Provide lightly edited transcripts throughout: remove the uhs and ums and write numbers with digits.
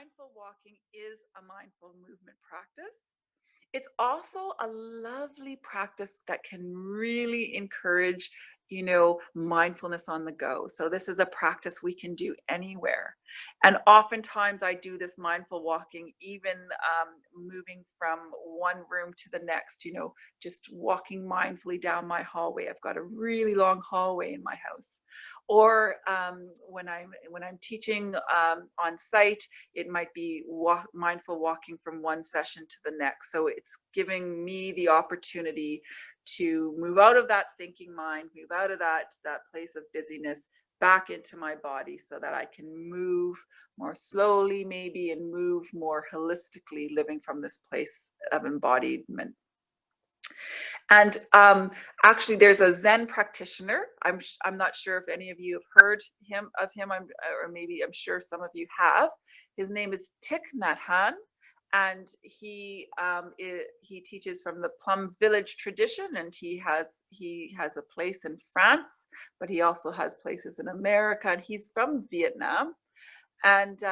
mindful walking is a mindful movement practice. It's also a lovely practice that can really encourage, mindfulness on the go. So this is a practice we can do anywhere. And oftentimes I do this mindful walking, even moving from one room to the next, just walking mindfully down my hallway. I've got a really long hallway in my house. Or when I'm teaching on site, it might be mindful walking from one session to the next. So it's giving me the opportunity to move out of that thinking mind, move out of that place of busyness, back into my body, so that I can move more slowly maybe, and move more holistically, living from this place of embodiment. And actually, there's a Zen practitioner. I'm not sure if any of you have heard of him, or maybe I'm sure some of you have. His name is Thich Nhat Hanh, and he teaches from the Plum Village tradition, and he has a place in France, but he also has places in America, and he's from Vietnam. And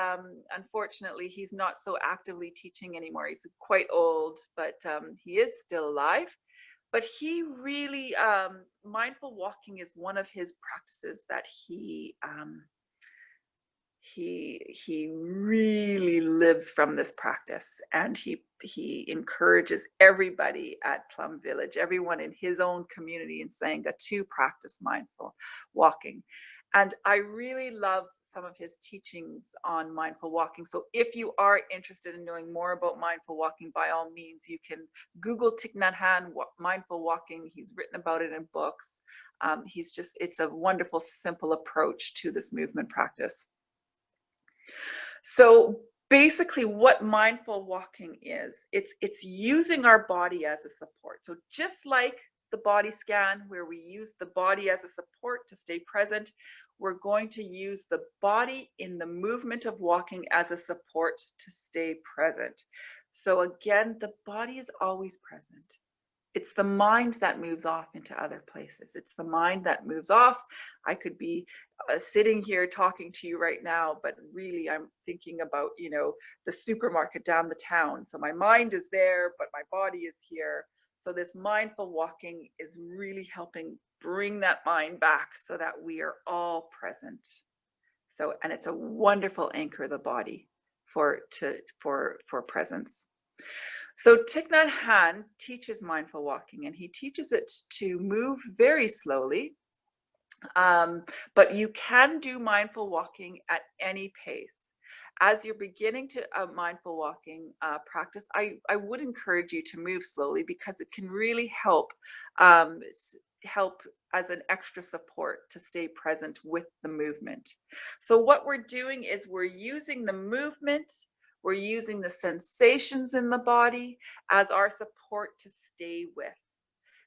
unfortunately, he's not so actively teaching anymore. He's quite old, but he is still alive. But he really, mindful walking is one of his practices that he really lives from this practice, and he encourages everybody at Plum Village, everyone in his own community in Sangha, to practice mindful walking. And I really love some of his teachings on mindful walking. So if you are interested in knowing more about mindful walking, by all means, you can Google Thich Nhat Hanh mindful walking. He's written about it in books. It's a wonderful, simple approach to this movement practice. So basically what mindful walking is, it's using our body as a support. So just like the body scan, where we use the body as a support to stay present, we're going to use the body in the movement of walking as a support to stay present. So again, the body is always present. It's the mind that moves off into other places. It's the mind that moves off. I could be sitting here talking to you right now, but really I'm thinking about, the supermarket down the town. So my mind is there, but my body is here. So this mindful walking is really helping bring that mind back so that we are all present. So, and it's a wonderful anchor of the body for presence. So Thich Nhat Hanh teaches mindful walking, and he teaches it to move very slowly. But you can do mindful walking at any pace. As you're beginning to mindful walking practice, I would encourage you to move slowly, because it can really help as an extra support to stay present with the movement. So what we're doing is we're using the movement, we're using the sensations in the body as our support to stay with.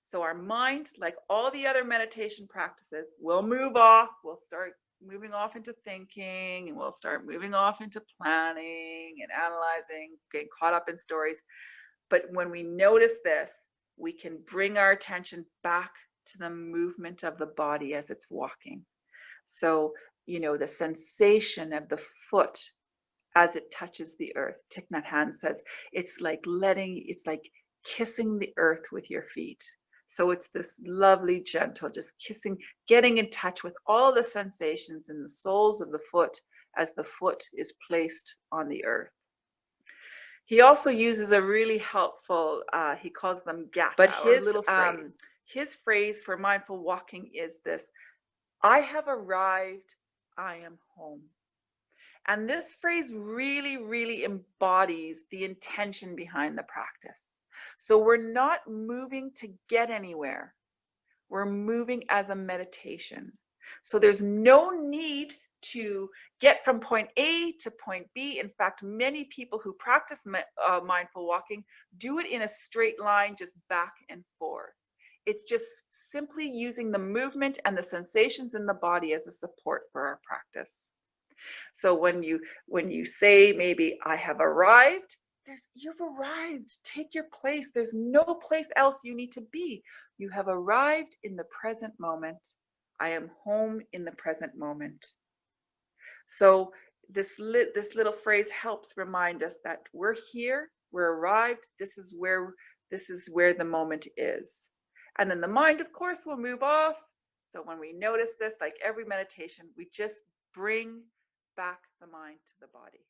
So our mind, like all the other meditation practices, will move off. We'll start moving off into thinking, and we'll start moving off into planning and analyzing, getting caught up in stories. But when we notice this, we can bring our attention back to the movement of the body as it's walking. So, the sensation of the foot as it touches the earth. Thich Nhat Hanh says it's like kissing the earth with your feet. So it's this lovely, gentle, just kissing, getting in touch with all the sensations in the soles of the foot as the foot is placed on the earth. He also uses a really helpful, he calls them gatha, but his phrase for mindful walking is this: I have arrived, I am home. And this phrase really, really embodies the intention behind the practice. So we're not moving to get anywhere. We're moving as a meditation. So there's no need to get from point A to point B. In fact, many people who practice mindful walking do it in a straight line, just back and forth. It's just simply using the movement and the sensations in the body as a support for our practice. So when you say maybe I have arrived, you've arrived. Take your place. There's no place else you need to be. You have arrived in the present moment. I am home in the present moment. So this little phrase helps remind us that we're here, we're arrived, this is where the moment is. And then the mind, of course, will move off. So when we notice this, like every meditation, we just bring back the mind to the body.